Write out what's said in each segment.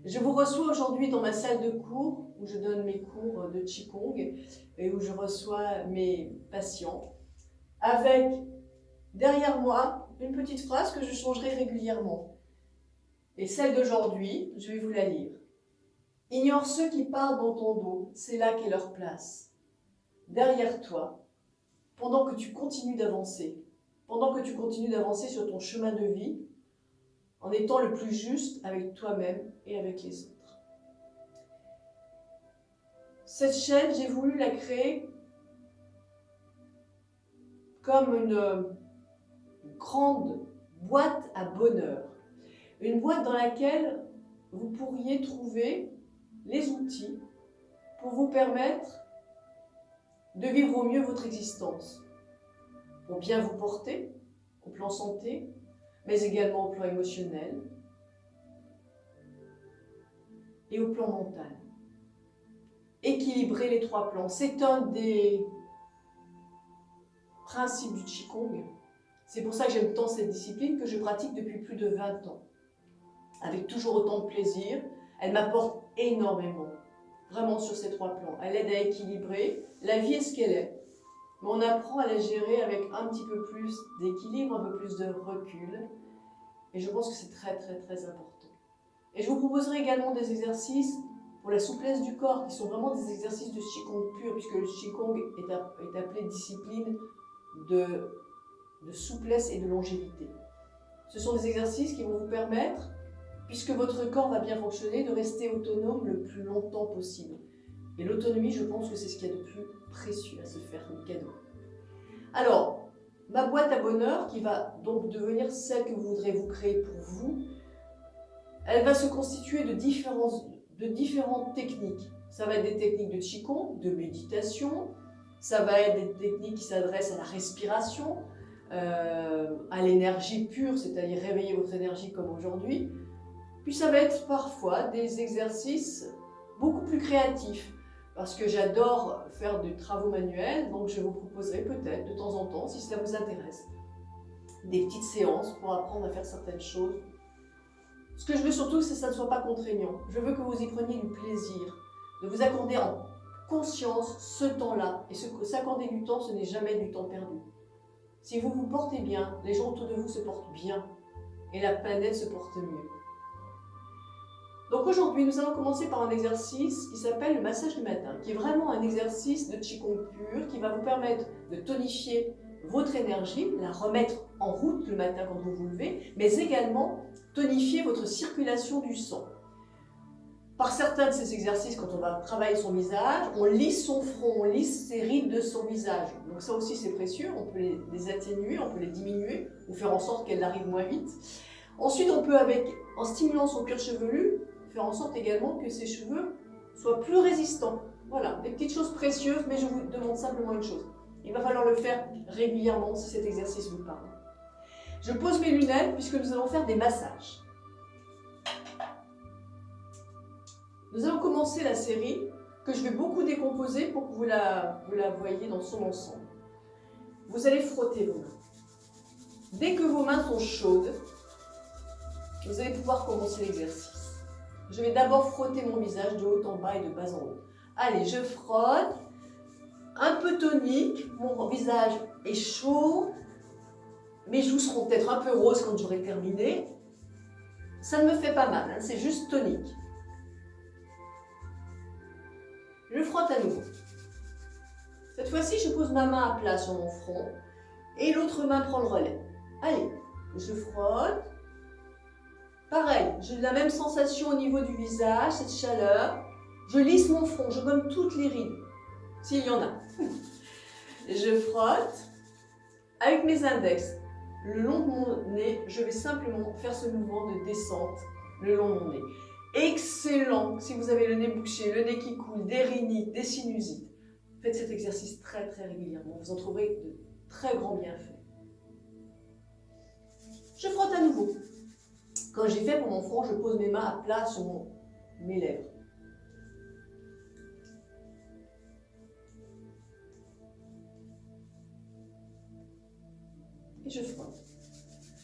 Je vous reçois aujourd'hui dans ma salle de cours où je donne mes cours de Qigong et où je reçois mes patients avec derrière moi une petite phrase que je changerai régulièrement. Et celle d'aujourd'hui, je vais vous la lire. Ignore ceux qui parlent dans ton dos, c'est là qu'est leur place. Derrière toi, pendant que tu continues d'avancer sur ton chemin de vie, en étant le plus juste avec toi-même et avec les autres. Cette chaîne, j'ai voulu la créer comme une grande boîte à bonheur. Une boîte dans laquelle vous pourriez trouver les outils pour vous permettre de vivre au mieux votre existence. Pour bien vous porter, au plan santé, mais également au plan émotionnel et au plan mental. Équilibrer les trois plans, c'est un des principes du Qigong. C'est pour ça que j'aime tant cette discipline que je pratique depuis plus de 20 ans. Avec toujours autant de plaisir, elle m'apporte énormément, vraiment sur ces trois plans. Elle aide à équilibrer, la vie est ce qu'elle est, mais on apprend à la gérer avec un petit peu plus d'équilibre, un peu plus de recul, et je pense que c'est très très très important. Et je vous proposerai également des exercices pour la souplesse du corps, qui sont vraiment des exercices de Qigong pur, puisque le Qigong est appelé discipline de souplesse et de longévité. Ce sont des exercices qui vont vous permettre, puisque votre corps va bien fonctionner, de rester autonome le plus longtemps possible. Et l'autonomie, je pense que c'est ce qu'il y a de plus précieux à se faire comme cadeau. Alors, ma boîte à bonheur, qui va donc devenir celle que vous voudrez vous créer pour vous, elle va se constituer de différentes techniques. Ça va être des techniques de Qigong, de méditation, ça va être des techniques qui s'adressent à la respiration, à l'énergie pure, c'est-à-dire réveiller votre énergie comme aujourd'hui. Puis ça va être parfois des exercices beaucoup plus créatifs, parce que j'adore faire des travaux manuels, donc je vous proposerai peut-être de temps en temps, si cela vous intéresse, des petites séances pour apprendre à faire certaines choses. Ce que je veux surtout, c'est que ça ne soit pas contraignant. Je veux que vous y preniez du plaisir, de vous accorder en conscience ce temps-là. Et s'accorder du temps, ce n'est jamais du temps perdu. Si vous vous portez bien, les gens autour de vous se portent bien et la planète se porte mieux. Donc aujourd'hui, nous allons commencer par un exercice qui s'appelle le massage du matin, qui est vraiment un exercice de Qigong pur qui va vous permettre de tonifier votre énergie, la remettre en route le matin quand vous vous levez, mais également tonifier votre circulation du sang. Par certains de ces exercices, quand on va travailler son visage, on lisse son front, on lisse ses rides de son visage. Donc ça aussi c'est précieux, on peut les atténuer, on peut les diminuer, ou faire en sorte qu'elles arrivent moins vite. Ensuite, on peut, en stimulant son cuir chevelu, faire en sorte également que ses cheveux soient plus résistants. Voilà, des petites choses précieuses, mais je vous demande simplement une chose. Il va falloir le faire régulièrement si cet exercice vous parle. Je pose mes lunettes puisque nous allons faire des massages. Nous allons commencer la série que je vais beaucoup décomposer pour que vous la voyez dans son ensemble. Vous allez frotter vos mains. Dès que vos mains sont chaudes, vous allez pouvoir commencer l'exercice. Je vais d'abord frotter mon visage de haut en bas et de bas en haut. Allez, je frotte, un peu tonique, mon visage est chaud, mes joues seront peut-être un peu roses quand j'aurai terminé. Ça ne me fait pas mal, hein, c'est juste tonique. Je frotte à nouveau. Cette fois-ci, je pose ma main à plat sur mon front et l'autre main prend le relais. Allez, je frotte. Pareil, j'ai la même sensation au niveau du visage, cette chaleur. Je lisse mon front, je gomme toutes les rides, s'il y en a. Je frotte avec mes index. Le long de mon nez, je vais simplement faire ce mouvement de descente le long de mon nez. Excellent! Si vous avez le nez bouché, le nez qui coule, des rhinites, des sinusites, faites cet exercice très très régulièrement. Vous en trouverez de très grands bienfaits. Je frotte à nouveau. Quand j'ai fait pour mon front, je pose mes mains à plat sur mes lèvres. Et je frotte.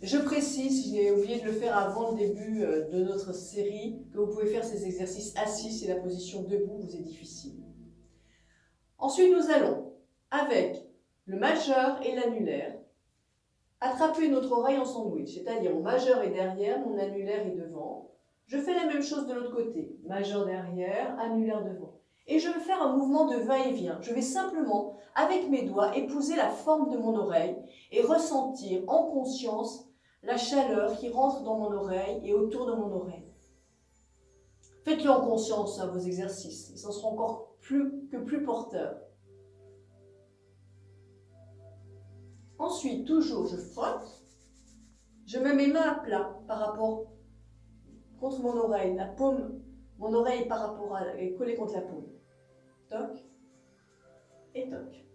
Je précise, j'ai oublié de le faire avant le début de notre série, que vous pouvez faire ces exercices assis si la position debout vous est difficile. Ensuite, nous allons, avec le majeur et l'annulaire, attraper notre oreille en sandwich, c'est-à-dire mon majeur est derrière, mon annulaire est devant. Je fais la même chose de l'autre côté, majeur derrière, annulaire devant. Et je vais faire un mouvement de va-et-vient. Je vais simplement, avec mes doigts, épouser la forme de mon oreille et ressentir en conscience la chaleur qui rentre dans mon oreille et autour de mon oreille. Faites-le en conscience, vos exercices, ils en seront encore plus porteurs. Ensuite, toujours, je frotte. Je mets mes mains à plat par rapport contre mon oreille. La paume, mon oreille par rapport est collée contre la paume. Toc et toc.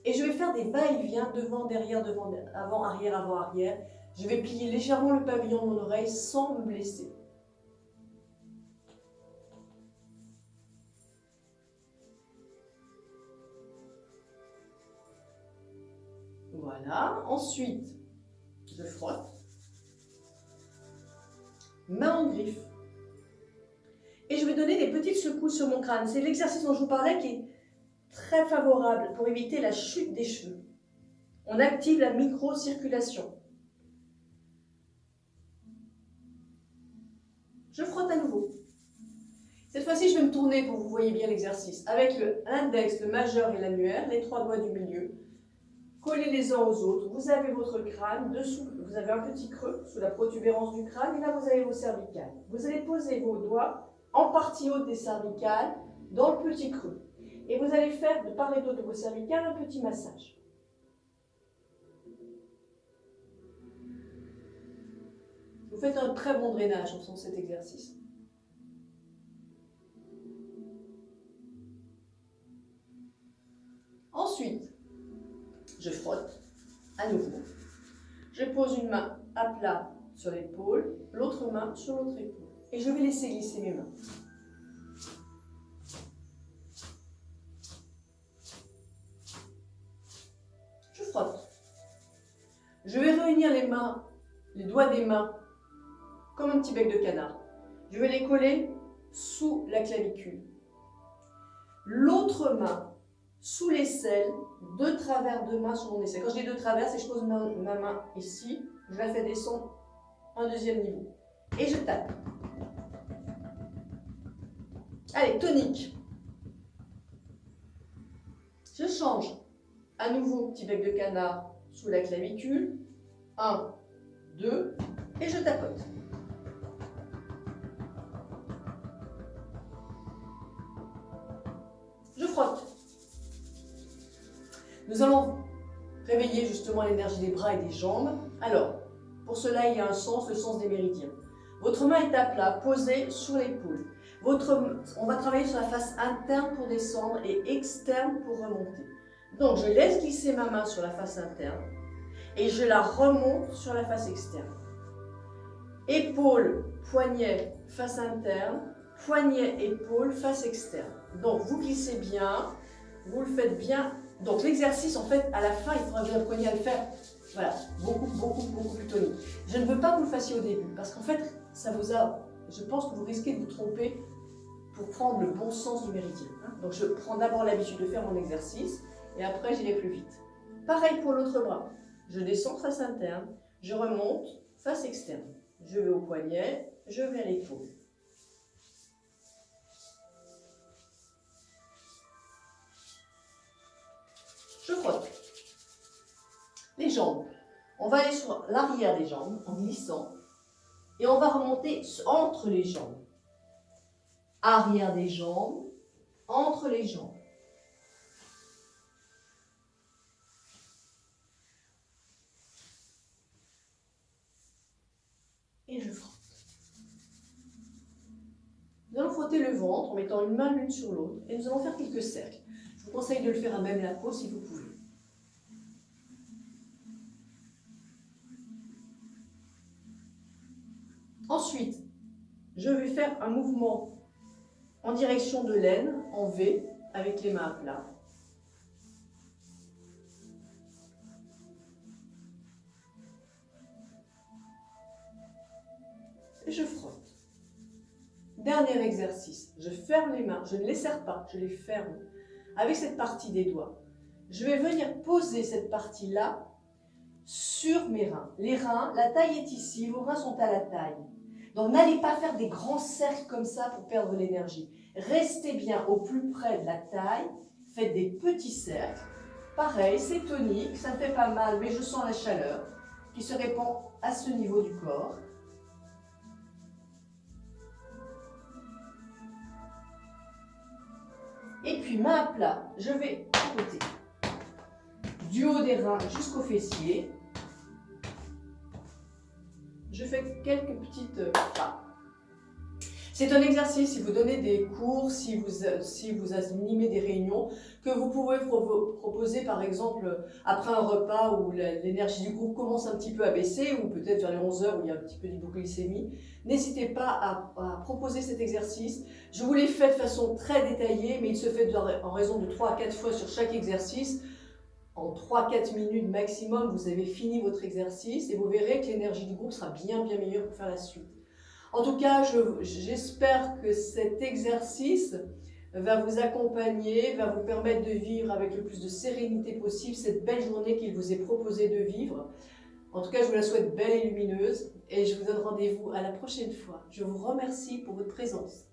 Et je vais faire des va-et-vient devant, derrière, devant, avant, arrière, avant, arrière. Je vais plier légèrement le pavillon de mon oreille sans me blesser. Voilà. Ensuite, je frotte. Main en griffe. Et je vais donner des petites secousses sur mon crâne. C'est l'exercice dont je vous parlais qui est très favorable pour éviter la chute des cheveux. On active la microcirculation. Je frotte à nouveau. Cette fois-ci, je vais me tourner pour que vous voyez bien l'exercice. Avec l'index, le majeur et l'annulaire, les trois doigts du milieu, collez les uns aux autres. Vous avez votre crâne, dessous, vous avez un petit creux sous la protubérance du crâne, et là, vous avez vos cervicales. Vous allez poser vos doigts en partie haute des cervicales, dans le petit creux. Et vous allez faire de part et d'autre de vos cervicales un petit massage. Vous faites un très bon drainage en faisant cet exercice. Ensuite, je frotte à nouveau. Je pose une main à plat sur l'épaule, l'autre main sur l'autre épaule. Et je vais laisser glisser mes mains. Je frotte. Je vais réunir les mains, les doigts des mains, comme un petit bec de canard. Je vais les coller sous la clavicule. L'autre main sous l'aisselle, de travers de main sur mon aisselle. Quand je dis de travers, c'est que je pose ma main ici, je la fais descendre un deuxième niveau. Et je tape. Allez, tonique. Je change. À nouveau, petit bec de canard sous la clavicule. 1, 2, et je tapote. Je frotte. Nous allons réveiller justement l'énergie des bras et des jambes. Alors, pour cela, il y a un sens, le sens des méridiens. Votre main est à plat, posée sur l'épaule. On va travailler sur la face interne pour descendre et externe pour remonter. Donc, je laisse glisser ma main sur la face interne et je la remonte sur la face externe. Épaule, poignet, face interne, poignet, épaule, face externe. Donc, vous glissez bien, vous le faites bien. Donc, l'exercice, en fait, à la fin, il faudra que vous appreniez à le faire. Voilà, beaucoup plus tonique. Je ne veux pas que vous le fassiez au début, parce qu'en fait, je pense que vous risquez de vous tromper pour prendre le bon sens du méridien. Donc, je prends d'abord l'habitude de faire mon exercice, et après, j'irai plus vite. Pareil pour l'autre bras. Je descends face interne, je remonte face externe. Je vais au poignet, je vais à l'épaule. Je frotte. Les jambes. On va aller sur l'arrière des jambes en glissant et on va remonter entre les jambes. Arrière des jambes, entre les jambes. Et je frotte. Nous allons frotter le ventre en mettant une main l'une sur l'autre et nous allons faire quelques cercles. Je vous conseille de le faire à même la peau si vous pouvez. Ensuite, je vais faire un mouvement en direction de l'aine, en V, avec les mains à plat. et je frotte. Dernier exercice, je ferme les mains, je ne les serre pas, je les ferme avec cette partie des doigts. Je vais venir poser cette partie-là sur mes reins. Les reins, la taille est ici, vos reins sont à la taille. Donc n'allez pas faire des grands cercles comme ça pour perdre l'énergie. Restez bien au plus près de la taille, faites des petits cercles. Pareil, c'est tonique, ça ne fait pas mal, mais je sens la chaleur qui se répand à ce niveau du corps. Et puis main à plat, je vais côté du haut des reins jusqu'aux fessiers. Je fais quelques petites pas. C'est un exercice, si vous donnez des cours, si vous animez des réunions, que vous pouvez proposer par exemple après un repas où l'énergie du groupe commence un petit peu à baisser, ou peut-être vers les 11 h où il y a un petit peu d'hypoglycémie. N'hésitez pas à proposer cet exercice. Je vous l'ai fait de façon très détaillée, mais il se fait en raison de 3 à 4 fois sur chaque exercice. En 3-4 minutes maximum, vous avez fini votre exercice et vous verrez que l'énergie du groupe sera bien meilleure pour faire la suite. En tout cas, j'espère que cet exercice va vous accompagner, va vous permettre de vivre avec le plus de sérénité possible cette belle journée qu'il vous est proposé de vivre. En tout cas, je vous la souhaite belle et lumineuse et je vous donne rendez-vous à la prochaine fois. Je vous remercie pour votre présence.